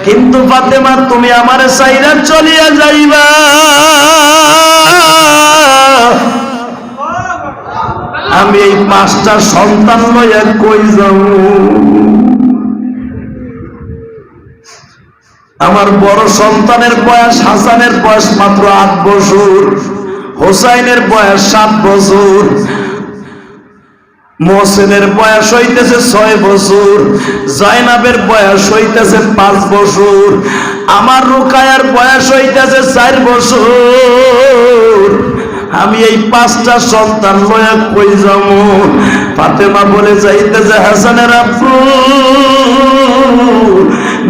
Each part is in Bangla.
কিন্তু ফাতেমা তুমি আমারে সাইরা চলিয়া যাইবা, আমি এই 5টা সন্তান লইয়া কই যাব? আমার বড় সন্তানের বয়স, হাসানের বয়স মাত্র 8 বছর, হোসাইনের বয়স 7 বছর, মোহসেনের বয়স হইতেছে 6 বছর, জাইনাবের বয়স হইতেছে 5 বছর, আমার রুকায়ার বয়স হইতেছে 4 বছর। আমি এই 5টা সন্তান লয়া কই যাবো? ফাতেমা বলে যাইতেছে, হাসানের আব্বু,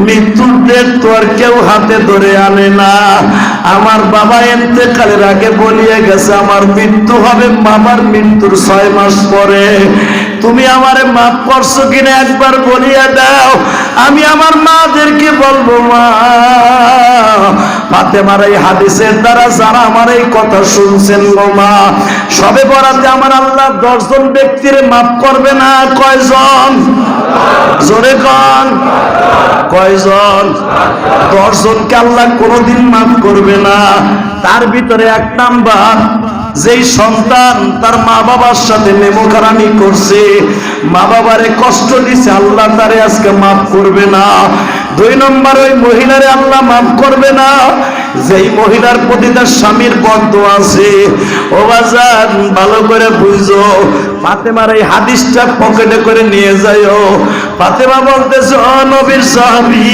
মৃত্যুর ডেট তো আর কেউ হাতে ধরে আনে না। আমার বাবা ইন্তেকালের আগে বলিয়ে গেছে আমার মৃত্যু হবে বাবার মৃত্যুর 6 মাস পরে। তুমি আমারে মাফ করছো কিনা একবার বলিয়া দাও, আমি আমার মাদেরকে বলবো। মা, ফাতেমার এই হাদিসের দ্বারা যারা আমার এই কথা শুনছেন গো মা, সবে বরাতে আমার আল্লাহ 10 জন ব্যক্তির মাফ করবে না। কয়জন? জোরে কোন কয়জন? 10 জনকে আল্লাহ কোনোদিন মাফ করবে না। তার ভিতরে 1 নাম্বার, যেই সন্তান তার মা বাবার সাথে নেমোখারামি করছে, মা বাবারে কষ্ট দিছে, আল্লাহ তারে আজকে মাফ করবে না। 2 নম্বর, ওই মহিলারে আল্লাহ মাফ করবে না যেই মহিলার প্রতি তার স্বামীর বদদোয়া আছে। ও বাজান, ভালো করে বুঝো, ফাতেমার এই হাদিসটা পকেটে করে নিয়ে যাইও। ফাতেমা বলতেছে, ও নবীর সাহাবী,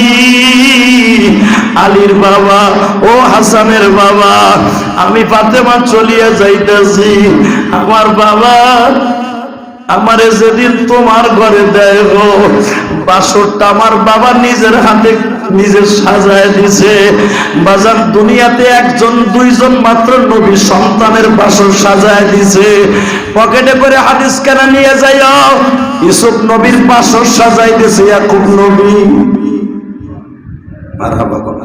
আলীর বাবা, ও হাসানের বাবা, আমি ফাতেমা চলিয়া যাইতেছি। আমার বাবা আমারে যেদিন তোমার ঘরে দেয় গো, বাসরটা আমার বাবা নিজের হাতে নিজে সাজায় দিছে। বাজার দুনিয়াতে 1 জন 2 জন মাত্র নবী সন্তানের বাসর সাজায় দিছে। পকেটে করে হাদিস কেন নিয়ে যাইও? ইউসুফ নবীর বাসর সাজাই দিছে ইয়াকুব নবী। মারহাবা বলো।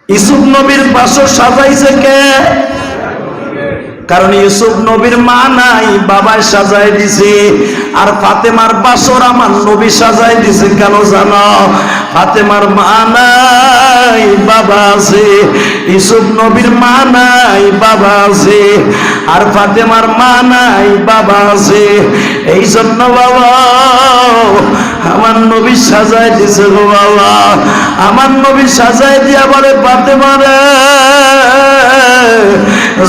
ইউসুফ নবীর বাসর সাজাইছে কে? কারণ ইউসুফ নবীর মা নাই, বাবাই সাজাই দিছে। আর ফাতেমার বাসর আমার নবী সাজাই দিছে কেন জানো? ফাতেমার মা নাই, বাবা আছে। ইউসুফ নবীর মা নাই, বাবা আছে। আর ফাতেমার মা নাই, বাবা আছে। এই জন্য বাবা আমার নবী সাজাই দিছে গো বাবা। আমার নবী সাজাই দিয়া বলে, ফাতেমারে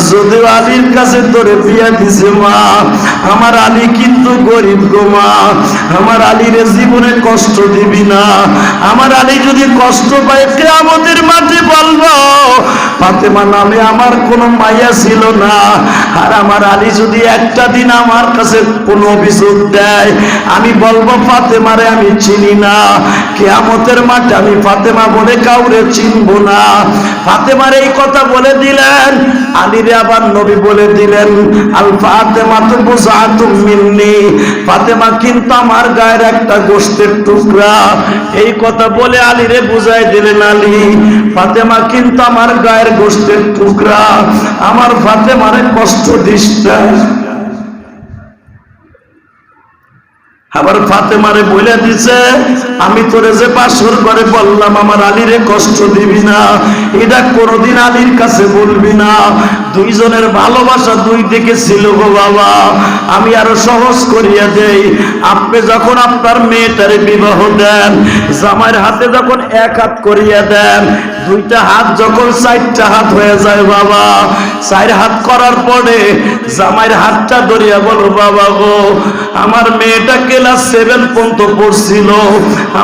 যদিও আলীর কাছে তোরে বিয়া দিছে মা, আমার আলী কিন্তু গরিব গো মা, আমার আলীর জীবনে কষ্ট দিবি না। আমার আলী যদি কষ্ট পায় কিয়ামতের মাঠে বলবো ফাতেমা নামে আমার কোনো মাইয়া ছিল না। আর আমার আলী যদি একটা দিন আমার কাছে কোনো অভিযোগ দেয়, আমি বলবো ফাতেমারে আমি চিনি না। কিয়ামতের মাঠে আমি ফাতেমা বলে কাউরে চিনবো না। ফাতেমার এই কথা বলে দিলেন, আলীরে আবার নবী বলে দিলেন, আল ফাতেমা তো বুযাতুম মিন্নি, ফাতেমা কিন্তু আমার গায়ের একটা গোশতের টুকরা। এই কথা বলে আলীরে বুঝাই দিলেন, আলী, ফাতেমা কিন্তু আমার গায়ের গোশতের টুকরা, আমার ফাতেমারে কষ্ট দিস না। আবার ফাতেমারে বলে দিছে, আমি তোরে যে বাসর করে বললাম আমার আলীরে কষ্ট দিবি না, এটা কোনোদিন আলীর কাছে বলবি না। 2 জনের ভালোবাসা 2 দিকে ছিল গো বাবা। আমি আরো সহজ করিয়া দেই, আপনি যখন আপনার মেয়েটারে বিবাহ দেন, জামাইয়ের হাতে যখন 1 হাত করিয়া দেন, 2টা হাত যখন 4টা হাত হয়ে যায় বাবা, 4 হাত করার পরে জামাইয়ের হাতটা ধরিয়া বলো, বাবা গো, আমার মেয়েটা ক্লাস 7 পর্যন্ত পড়ছিল,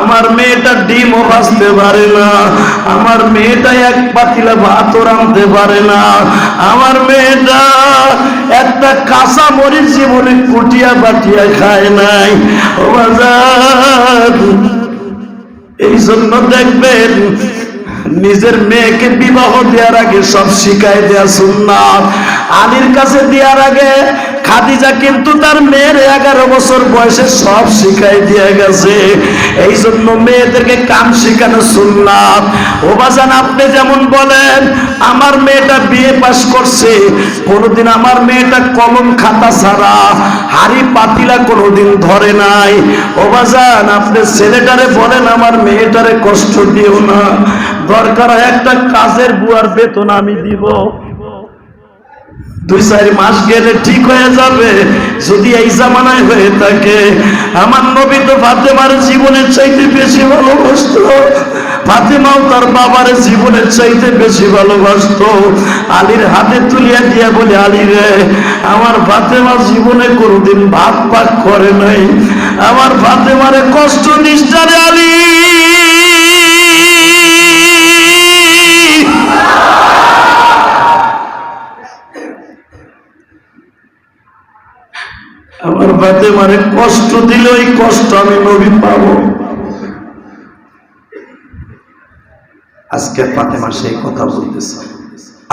আমার মেয়েটা ডিমও ভাজতে পারে না, আমার মেয়েটা 1 পাতিলা ভাতও রাঁধতে পারে না, আমার মেয়েটা একটা কাঁচা মরিচ জীবনে কুটিয়া বাটিয়া খায় নাই। ও বাজার, এই জন্য দেখবেন নিজের মেয়েকে বিবাহ দেওয়ার আগে সব শিখাই দেয়া সুন্নাত। আলীর কাছে দেওয়ার আগে খাদিজা কিন্তু তার মেয়ের 11 বছর বয়সে সব শিখাই দিয়ে গেছে। এই জন্য মেয়েদেরকে কাম শিখানো সুন্নাত। ও বাজান, আপনি যেমন বলেন আমার মেয়েটা বিএ পাস করছে, কোনোদিন আমার মেয়েটা কলম খাতা ছাড়া হাড়ি পাতিলা কোনোদিন ধরে নাই। ও বাজান, আপনি ছেলেটারে বলেন আমার মেয়েটারে কষ্ট দিও না, দরকার হয় একটা কাজের বুয়ার বেতন আমি দিব, 2-4 মাস গেলে ঠিক হয়ে যাবে, যদি এই জামানায় হয়ে থাকে। আমার নবী তো ফাতেমার জীবনের চাইতে বেশি ভালোবাসতো, ফাতেমাও তার বাবার জীবনের চাইতে বেশি ভালোবাসতো। আলীর হাতে তুলিয়া দিয়া বলে, আলী রে, আমার ফাতেমা জীবনে কোনোদিন ভাত পাক করে নাই, আমার ফাতেমারে কষ্ট দিস না রে আলী। আমার ফাতেমারে কষ্ট দিলে ওই কষ্ট আমি নবী পাবো। আজকে ফাতেমা সেই কথা বলতেছে,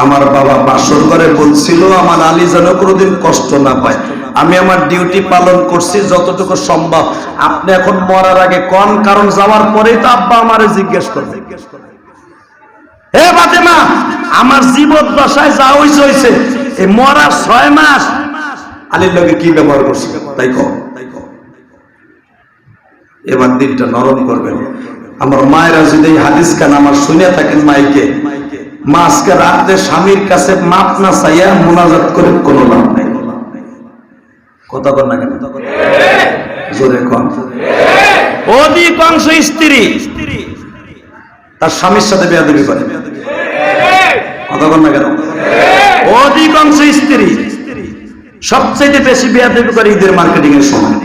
আমার বাবা বাসর ঘরে বলছিল আমার আলী যেন কোনোদিন কষ্ট না পায়, আমি আমার ডিউটি পালন করছি যতটুকু সম্ভব। আপনি এখন মরার আগে কোন কারণ যাওয়ার পরেই তো আব্বা আমারে জিজ্ঞেস করবে, হে ফাতেমা আমার জীবন দশায় যা হইছে হইছে, এই মরার 6 মাস আলীর লগে কি ব্যবহার করছে তাই কও। এবার দিলটা নরম করবেন। আমার মায়েরা যদি এই হাদিস কান আমার শুনে থাকেন মাইকে, মা আজকে রাতে স্বামীর কাছে মাপ না চাইয়া মুনাজাত করে কোনো লাভ নাই। কথা বল না কেন? জোরে কন। অধিকাংশ স্ত্রী তার স্বামীর সাথে বেয়াদবি করে, কথা বল না কেন? অধিকাংশ স্ত্রী সবচেয়ে বেশি বেয়াদবি করে ঈদের মার্কেটিং এর সময়,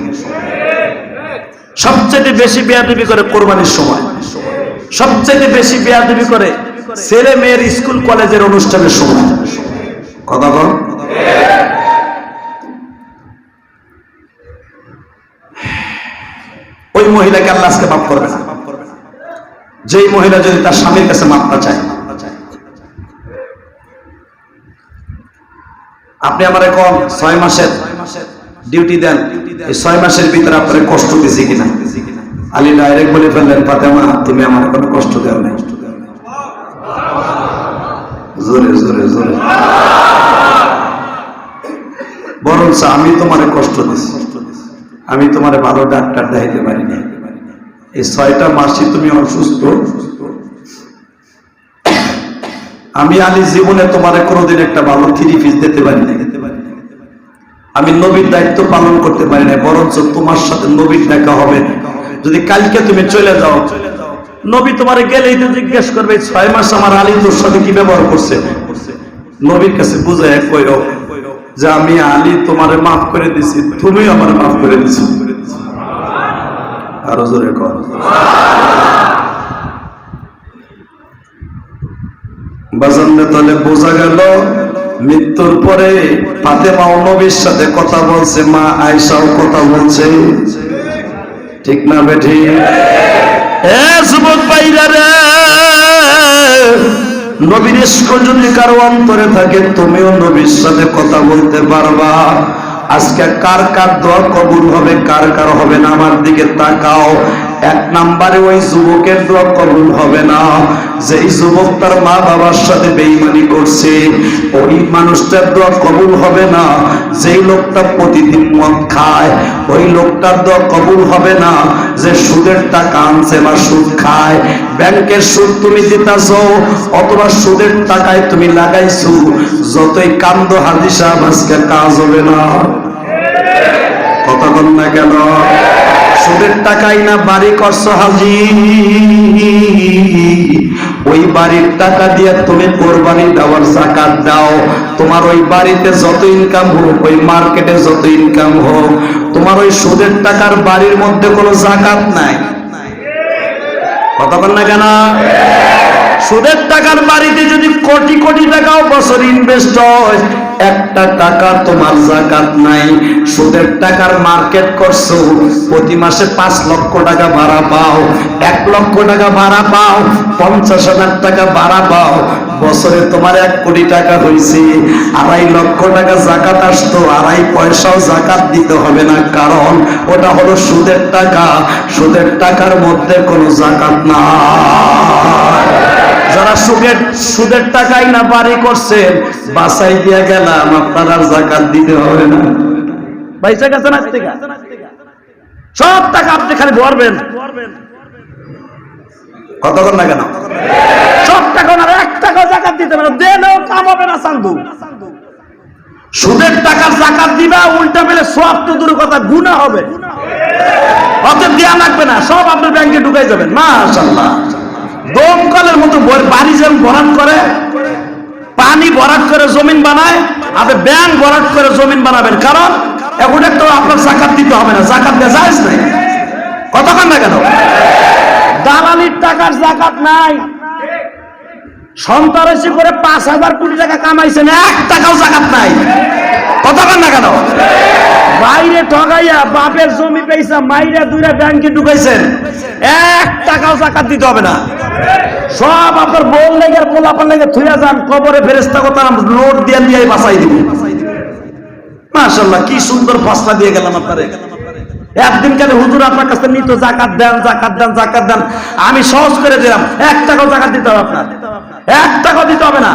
সবচেয়ে বেশি বেয়াদবি করে কোরবানির সময়, সবচেয়ে বেশি বেয়াদবি করে ছেলে মেয়ের স্কুল কলেজের অনুষ্ঠানের সময়। কথা বল। ওই মহিলাকে আল্লাহ আজকে মাফ করবে না, যেই মহিলা যদি তার স্বামীর কাছে মাফ না চায়। আপনি আমার এখন 6 মাসের ডিউটি দেন, এই 6 মাসের ভিতরে আপনার কষ্ট দিয়েছি কিনা? আলী ডাইরেক্ট বলে ফেললেন, ফাতেমা তুমি আমার কোনো কষ্ট দেও নাই। জোরে জোরে জোরে। বরঞ্চ আমি তোমার কষ্ট দিচ্ছি, আমি তোমার ভালো ডাক্তার দেখাইতে পারি না, এই 6টা মাসই তুমি অসুস্থ। আমি আলী জীবনে তোমার কোনোদিন একটা ভালো 3 পিস দিতে পারি না, আমি নবীর দায়িত্ব পালন করতে পারি না, বরঞ্চ তোমার সাথে নবীর দেখা হবে। যদি কালকে তুমি চলে যাও, নবী তোমারে গেলেই তো জিজ্ঞেস করবে 6 মাস আমার আলী তোর সাথে কি ব্যবহার করছে। নবীর কাছে বুঝায় কইরো যে আমি আলী তোমারে মাফ করে দিছি, তুমি আমার মাফ করে দিছো। আরো জোরে কর। বাজানলে তাহলে বোঝা গেল মৃত্যুর পরে ফাতেমাও নবীর সাথে কথা বলছে, মা আয়েশাও কথা বলছে, ঠিক না বেঠি? এ যুবক ভাইরা রে, নবীর ইশক যদি কারো অন্তরে থাকে তুমিও নবীর সাথে কথা বলতে পারবা। আজকে কার কার দোয়া কবুল হবে, কার কার হবে না, আমার দিকে তাকাও। 1 নম্বরে ওই যুবকের দোয়া কবুল হবে না যেই যুবক তার মা বাবার সাথে বেঈমানি করছে, ওই মানুষটার দোয়া কবুল হবে না যেই লোকটা প্রতিদিন মদ খায়, ওই লোকটার দোয়া কবুল হবে না যে সুদের টাকা আনছে বা সুদ খায়। ব্যাংকের সুদ তুমি দিতাছো অথবা সুদের টাকায় তুমি লাগাইছো, যতই কান্দ হাজি সাহেব আজকে কাজ হবে না। কথা বল না কেন? সুদের টাকাই না বাড়ি করছো হাজি, ওই বাড়ির টাকা দিয়ে তুমি কোরবানি দেওয়ার যাকাত দাও। তোমার ওই বাড়িতে যত ইনকাম হোক, ওই মার্কেটে যত ইনকাম হোক, তোমার ওই সুদের টাকার বাড়ির মধ্যে কোনো যাকাত নাই। কথা বল না কেন? সুদের টাকার বাড়িতে যদি কোটি কোটি টাকাও বছর ইনভেস্ট হয়, 1টা টাকা তোমার যাকাত নাই। সুদের টাকার মার্কেট করছো, প্রতি মাসে 5 লক্ষ টাকা ভাড়া পাও, 1,00,000 টাকা ভাড়া পাও, 50,000 টাকা ভাড়া পাও, বছরে তোমার 1 কোটি টাকা হয়েছে, 2.5 লক্ষ টাকা জাকাত আসতো, 2.5 পয়সাও জাকাত দিতে হবে না, কারণ ওটা হলো সুদের টাকা। সুদের টাকার মধ্যে কোনো জাকাত নাই। যারা সুদের টাকাই না বাড়ি করছেন, বাসাই দিয়া গেলাম, আপনার আর জাকাত দিতে হবে না। পয়সা গেছে না, সব টাকা আপনি খালি ভরবেন, কতক্ষণ না কেন সব টাকা না, 1 টাকাও জাকাত দিতে হবে না, দেনও কাম হবে না চান্দু। সুদের টাকার জাকাত দিবা, উল্টা পেলে সব তো দূর কথা, গুনাহ হবে, অতএব দেয়া লাগবে না, সব আপনার ব্যাংকে ঢুকাই যাবেন। মাশাআল্লাহ, দমকলের মতো বাড়ি যেমন ভরাট করে, পানি ভরাট করে জমিন বানায়, আপনি ব্যাংক ভরাট করে জমিন বানাবেন, কারণ এখন তো আপনার জাকাত দিতে হবে না, জাকাত দেওয়া জায়েজ নাই। কতক্ষণ না কেন দালালির টাকার জাকাত নাই। সন্ত্রাসী করে 5,000 কোটি টাকা কামাইছেন, 1 টাকাও জাকাত নাই। কতক্ষণ না কেন বাইরে ঠগাইয়া বাপের জমি পেয়েছা মাইরা দুইরা ব্যাংকে ঢুকাইছেন, 1 টাকাও জাকাত দিতে হবে না। সব আপনার বল লেগে পোলাপান লেগে থুইয়া যান, কবরে ফেরেশতা কথা নোট দিয়ে দিয়ে বাঁচাই দিবে। মাশাআল্লাহ, কি সুন্দর ফসলা দিয়ে গেলাম আপনারে। একদিন কালে হুজুর আপনার কাছে নিত, জাকাত দেন, জাকাত দেন, জাকাত দেন, আমি সহজ করে দিলাম, 1 টাকাও জাকাত দিতে হবে আপনার, 1 টাকাও দিতে হবে না।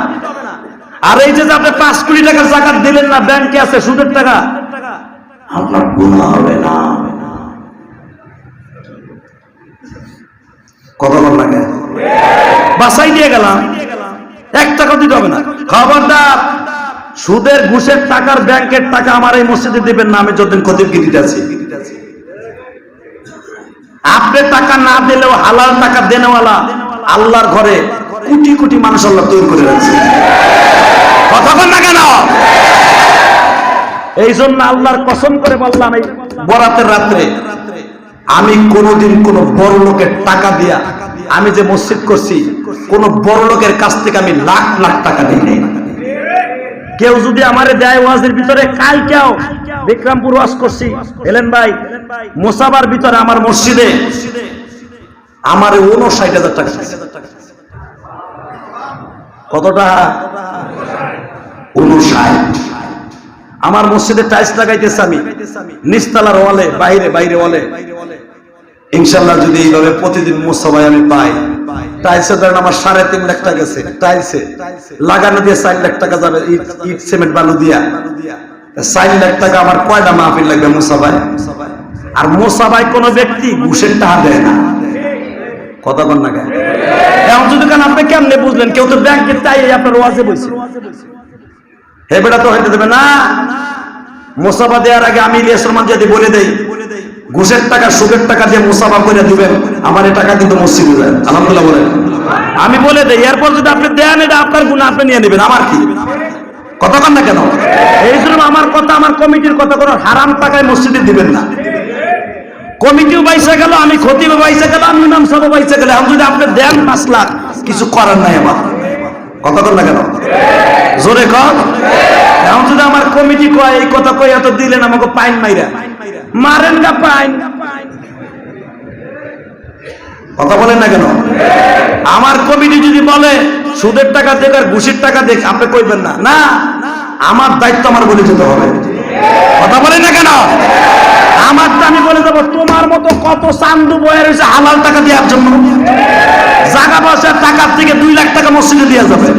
আর এই যে আপনি 5 কোটি টাকার জাকাত দিলেন না, ব্যাংকে আছে সুদের টাকা, আপনার গুনাহ হবে না। কতক্ষণ লাগে বাসাই দিয়ে গেলাম, 1 টাকাও দিতে হবে না। খবরদার, সুদের ঘুষের টাকার ব্যাংকের টাকা আমার এই মসজিদে দিবেন না, আমি যতদিন খতিবকে দিতে আছি। আপনি টাকা না দিলেও হালাল টাকা দেনেওয়ালা আল্লাহর ঘরে কোটি কোটি মানুষ আল্লাহ তৈরি করে রাখছে। কতক্ষণ না কেন এই জন্য আল্লাহর কসম করে বললাম, এই বরাতের রাত্রে আমি কোনোদিন কোন বড় লোকের টাকা দিয়া, আমি যে মসজিদ করছি, কোন বড় লোকের কাছ থেকে আমি লাখ লাখ টাকা দিই নাই। কেউ যদি আমারে দেয় ওয়াজের ভিতরে, কালকেও বিক্রমপুর ওয়াজ করছি, এলেন ভাই, মোসাবার ভিতরে আমার মসজিদে আমারে 59,000 টাকা। কত টাকা? 59। আমার মসজিদে টাইলস লাগাইতেছি আমি, নিচতলার ওয়ালে, বাইরে বাইরে ওয়ালে। ইনশাআল্লাহ যদি এইভাবে প্রতিদিন মুসাবায় আমি পাই, টাইলসে ধরেন আমার 3.5 লাখ টাকা গেছে, টাইলসে লাগানো দিয়ে 4 লাখ টাকা যাবে, ইট সিমেন্ট বালু দিয়া 4 লাখ টাকা। আমার কয়টা মাহফিল লাগবে মুসাবায়? আর মুসাবায় কোন ব্যক্তি ঘুষের টাকা দেয় না। কথা বল না কেন? এখন যদি কেন আপনি কেমনে বুঝলেন? কেউ তো ব্যাংকে তাই আপনার ওয়াজে বসে, হে বেটা তো হইতে দেবে না। মুসাফা দেওয়ার আগে আমি ইলিয়াস রহমান যদি বলে দেই, ঘুষের টাকা সুদের টাকা দিয়ে মুসাফা করে দিবেন, আমার এই টাকা কিন্তু মসজিদে যায়, আলহামদুলিল্লাহ বলেন। আমি বলে দেই, এরপর যদি আপনি দেন, এটা আপনার গুনাহ, আপনি নিয়ে নেবেন, আমার কি? কথা বল না কেন? এই জন্য আমার কথা, আমার কমিটির কথা, কোনো হারাম টাকায় মসজিদে দিবেন না। কমিটিও বাইসে গেল, আমি খতিবও বাইসে গেল, আমি ইমাম সাহেবও বাইসে গেল। এখন যদি আপনি দেন 5 লাখ, কিছু করার নাই আমার। কথা বল না কেন? জোরে কর। এখন যদি আমার কমিটি কয় এই কথা কই এত দিলেন আমাকে পাইন মাইরা, মারেন না পাইন। কথা বলেন না কেন? আমার কমিটি যদি বলে সুদের টাকা দেখ আর ঘুষের টাকা দেখ, আপনি কইবেন না, না আমার দায়িত্ব আমার বলে যেতে হবে। কথা বলেন না কেন? আমার তো আমি বলে দেবো, তোমার মতো কত চান্দু বয়ে রয়েছে হালাল টাকা দেওয়ার জন্য, জায়গা পয়সার টাকার থেকে 2 লাখ টাকা মসজিদে দেওয়া যাবে,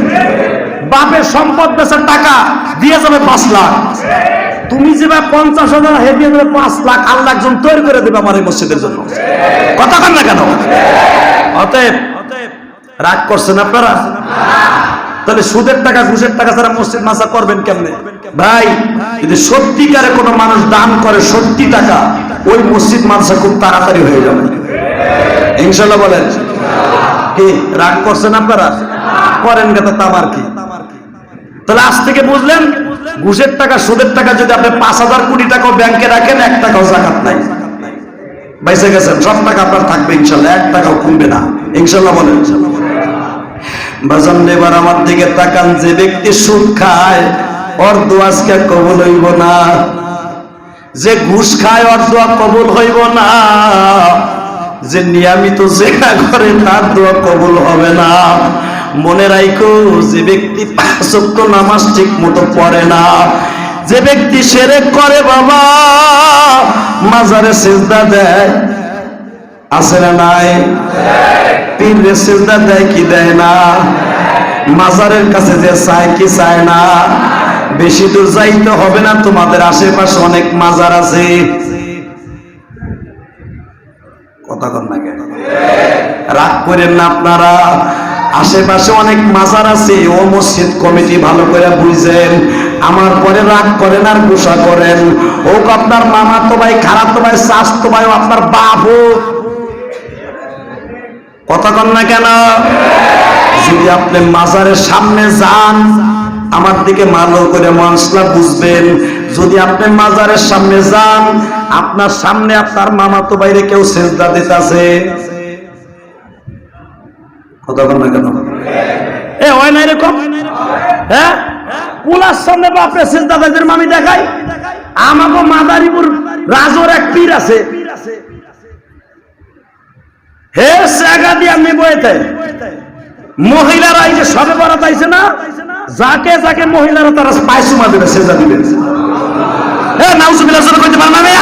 বাপের সম্পদ বেচার টাকা দিয়ে যাবে 5 লাখ। তুমি যেভাবে 50,000 হেঁটে দেবে 5 লাখ, আল্লাহ একজন তৈরি করে দেবে আমার এই মসজিদের জন্য। কথা বল না কেন? অতএব রাগ করছেন আপনারা? তাহলে সুদের টাকা ঘুষের টাকা ছাড়া মসজিদ মাসা করবেন কেমনে? ভাই, যদি সত্যিকারে কোনো মানুষ দান করে সত্যি টাকা, ওই মসজিদ মাদ্রাসা খুব তাড়াতাড়ি হয়ে যাবে, ইনশাআল্লাহ বলেন। কি রাগ করছেন আপনারা? করেন কথা তামার কি? তাহলে আজ থেকে বুঝলেন, ঘুষের টাকা সুদের টাকা যদি আপনি 5,000 কোটি টাকা ব্যাংকে রাখেন, 1 টাকাও জাকাত নাই, বাইসে গেছেন, সব টাকা আপনার থাকবে ইনশাআল্লাহ, 1 টাকাও কমবে না, ইনশাআল্লাহ বলেন। বাজান এবার আমার দিকে তাকান, যে ব্যক্তি সুদ খায় ওর দোয়া আজকে কবুল হইব না, যে ঘুষ খায় ওর দোয়া কবুল হইব না, যে নিয়মিত জেনা করে তার দোয়া কবুল হবে না। মনে রাখো, যে ব্যক্তি 5 ওয়াক্ত নামাজ ঠিক মতো পড়ে না, যে ব্যক্তি শিরক করে বাবা, মাজারে সিজদা দেয়, আছে না নাই? পীরে সিজদা দেয় কি দেয় না? মাজারের কাছে যে চায় কি চায় না? বেশি দূর যাইতে হবে না, তোমাদের আশেপাশে অনেক মাজার আছে। কথা কন না কেন? রাগ করেন না আপনারা, আশেপাশে অনেক মাজার আছে। ও মসজিদ কমিটি ভালো করে বুঝেন, আমার পরে রাগ করেন আর গুসা করেন। ও আপনার মামা তো ভাই, খারাপ তো ভাই, শাস তো ভাই, আপনার বাপ হোক। কথা কন না কেন? যদি আপনি মাজারের সামনে যান, আমার দিকে ভালো করে মশলা বুঝবেন, যদি আপনি মাজারের সামনে যান, আপনার সামনে আপনার মামা তো বাইরে কেউ সেজদা দিতেছে, কথা বল না কেন? এ হয় না এরকম? হ্যাঁ, কুলার সামনে বাপরে সেজদা দিতে আমি দেখাই। আমাকে মাদারীপুর রাজোর এক পীর আছে, হে জায়গা দিয়ে আমি বইতে মহিলারা এই যে সবে বরাত আইছে না, যাকে যাকে মহিলারা তারা পায়সুমা দেবে, সেজদা দিবে। হ্যাঁ, নাউজুবিল্লাহ কইতে পারনা না,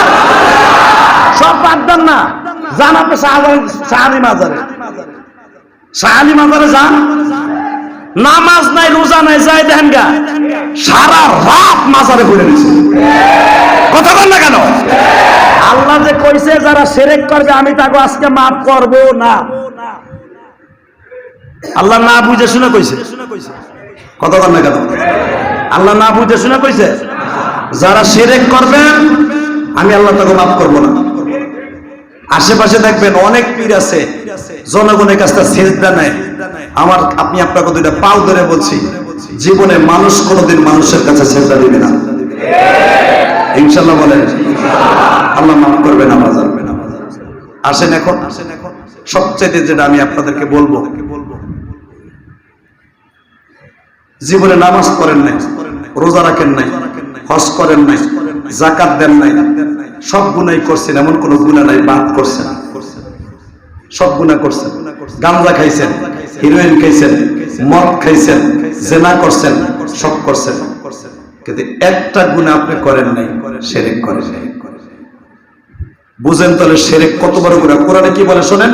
সব বাদ দেন না। যান আপনি শাহালি মাজারে, শাহালি মাজারে যান, নামাজ নাই, রোজা নাই, যাই দেখেন গা সারা রাত মাজারে ঘুরে দিচ্ছে। কথা বল না কেন? আল্লাহ যে কইছে যারা শিরক করবে আমি তাকে আজকে মাফ করব না। আল্লাহ না বুঝে শুনে কইছে। কথা বল না কেন? আল্লাহ না বুঝে শুনে কইছে যারা শিরক করবেন আমি আল্লাহ তাকে মাফ করব না। আশেপাশে দেখবেন অনেক পীর আছে, জনগণের কাছে সেজদা নেয়। আমি আপনাকে দুইটা পাও ধরে বলছি, জীবনে মানুষ কোনোদিন মানুষের কাছে সেজদা দিবে না, ইনশাআল্লাহ বলেন। আল্লাহ মাফ করবে না। আসেন এখন সবচেয়ে যেটা আমি আপনাদেরকে বলবো, জীবনে নামাজ পড়েন নাই, রোজা রাখেন নাই, হজ করেন নাই, যাকাত দেন নাই, সব গুনাহ করছেন, এমন কোন গুনাহ নাই বাদ করছেন, সব গুনাহ করছেন। গাঁজা খাইছেন, হিরোইন খাইছেন, মদ খাইছেন, জেনা করছেন, সব করছেন, কিন্তু একটা গুনাহ আপনি করেন নাই, শিরক করেন। বুঝেন তাহলে শিরক কত বড় গুনাহ। কোরআনে কি বলে শুনেন,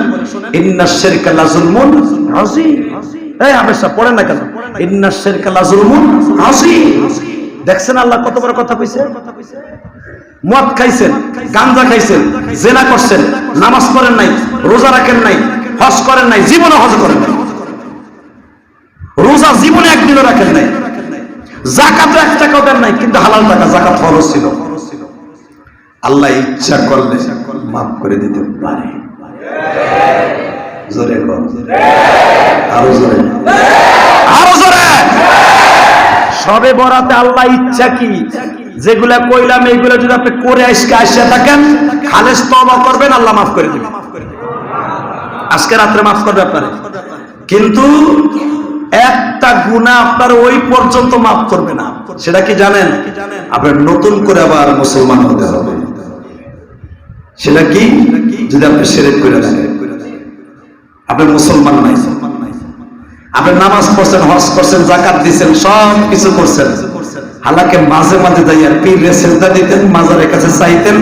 ইন্নাশ শিরকা লাযুলমুন আযীম। এই আবেশা পড়েন না কেন? ইন্নাশ শিরকা লাযুলমুন আযীম। দেখছেন আল্লাহ কত বড় কথা কইছে? মদ খাইছেন, গাঁজা খাইছেন, জেনা করছেন, নামাজ পড়েন নাই, রোজা রাখেন নাই, হজ করেন নাই, জীবনে হজ করেন নাই, রোজা জীবনে একদিনও রাখেন নাই, যাকাত 1 টাকাও দেন নাই, কিন্তু হালাল টাকা যাকাত ফরজ ছিল। আল্লাহ ইচ্ছা করলে মাফ করে দিতে পারে। জোরে কর, আরো জোরে, আরো জোরে। সবে বরাতে আল্লাহ ইচ্ছা কি, যেগুলা কইলাম এইগুলা যদি আপনি করে আসে থাকেন, খালেস তওবা করবেন, আল্লাহ মাফ করে দিবেন। আজকে রাত্রে মাফ করবে আপনারে, কিন্তু একটা গুনাহ আপনার ওই পর্যন্ত মাফ করবে না। সেটা কি জানেন? আপনার নতুন করে আবার মুসলমান হতে হবে। সেটা কি? যদি আপনি শিরক করে থাকেন, আপনি মুসলমান নাই, আপনি নামাজ পড়ছেন, হজ করছেন, যাকাত দিচ্ছেন, সব কিছু করছেন, হালাকে মাঝে মাঝে যাইয়া পীরে সেজদা দিতেন, মাজারের কাছে চাইতেন,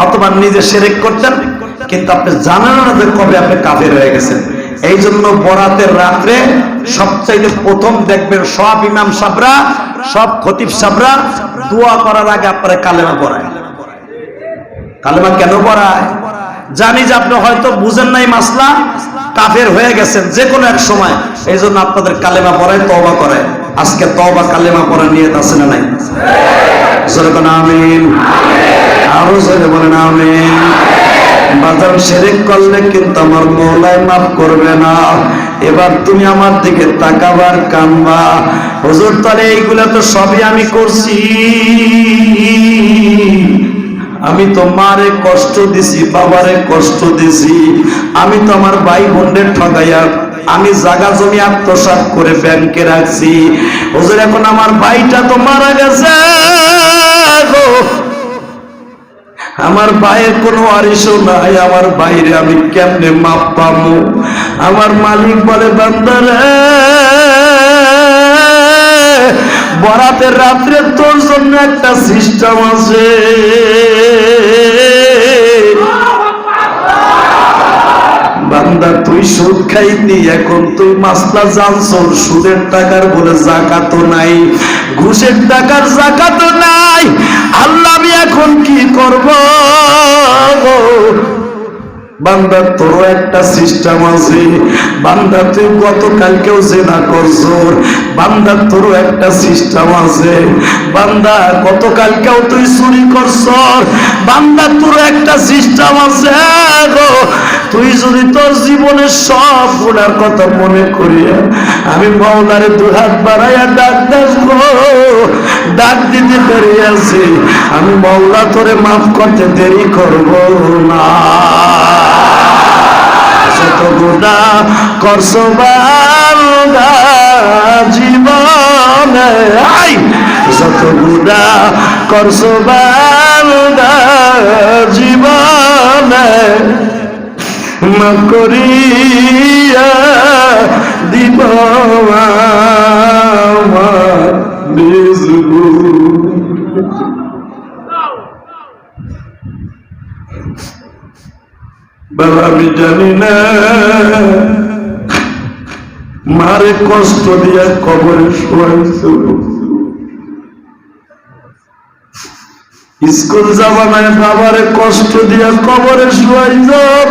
অথবা নিজে শিরক করতেন, কিন্তু আপনি জানেন না যে কবে আপনি কাফের হয়ে গেছেন। এই জন্য বরাতের রাত্রে সবচাইতে প্রথম দেখবেন সব ইমাম সাহেবরা, সব খতিব সাহেবরা দোয়া করার আগে আপনারা কালেমা পড়ায়। কালেমা কেন পড়ায়? জানি যে আপনি হয়তো বুঝেন নাই মাসলা, কাফের হয়ে গেছেন যে কোনো এক সময়, এই জন্য আপনাদের কালেমা পড়ায়, তওবা করায়। আজকে তওবা কালেমা পড়ার নিয়ত আছে না নাই? জোরে বলেন আমিন, আরো জোরে বলেন আমিন। বাজার শিরক করলে কিন্তু আমার মওলাই মাফ করবে না। এবার তুমি আমার দিকে তাকাবার কানবা, হুজুর তাহলে এইগুলা তো সবই আমি করছি, আমি তো মারে কষ্ট দিছি, বাবারে কষ্ট দিছি, আমি তো আমার ভাই বোনদের ঠগাইয়া আমি জায়গা জমি আত্মসাৎ করে ব্যাংকে রাখছি। হুজুর এখন আমার ভাইটা তো মারা গেছে গো, আমার ভাইয়ের কোনো ওয়ারিশও নাই, আমার বাইরে আমি কেমনে মাপ পাবো? আমার মালিক বলে, বান্দারে বরাতের রাত্রে তোর জন্য একটা সিস্টেম আছে। বান্দা তুই সুদ খাইতি, এখন তুই মাসলা জানছর, সুদের টাকার বলে যাকাত নাই, ঘুষের টাকার যাকাত নাই। আল্লাহ আমি এখন কি করব? বান্দা তোর একটা সিস্টেম আছে। বান্দা তুই গতকালকেও জেনা করছর, বান্দা তোর একটা সিস্টেম আছে। বান্দা গতকালকেও তুই চুরি করছর, বান্দা তোর একটা সিস্টেম আছে গো। তুই যদি তোর জীবনের সব গুনার কথা মনে করিয়া আমি মাওলারে দুহাত বাড়াইয়া ডাক দাস গো, ডাক দিতে দেরি আছি, আমি মাওলা তোরে মাফ করতে দেরি করব না। যত গুনাহ করছো বান্দা জীবনে, যত গুনাহ করছো বান্দা জীবনে, মাফ করিয়া দিব আমার বিজু। বাবা আমি জানি না মারে কষ্ট দিয়া কবরে শোয়াইছো, স্কুল যাবা নাই বাবারে কষ্ট দিয়া কবরে শোয়াইছো।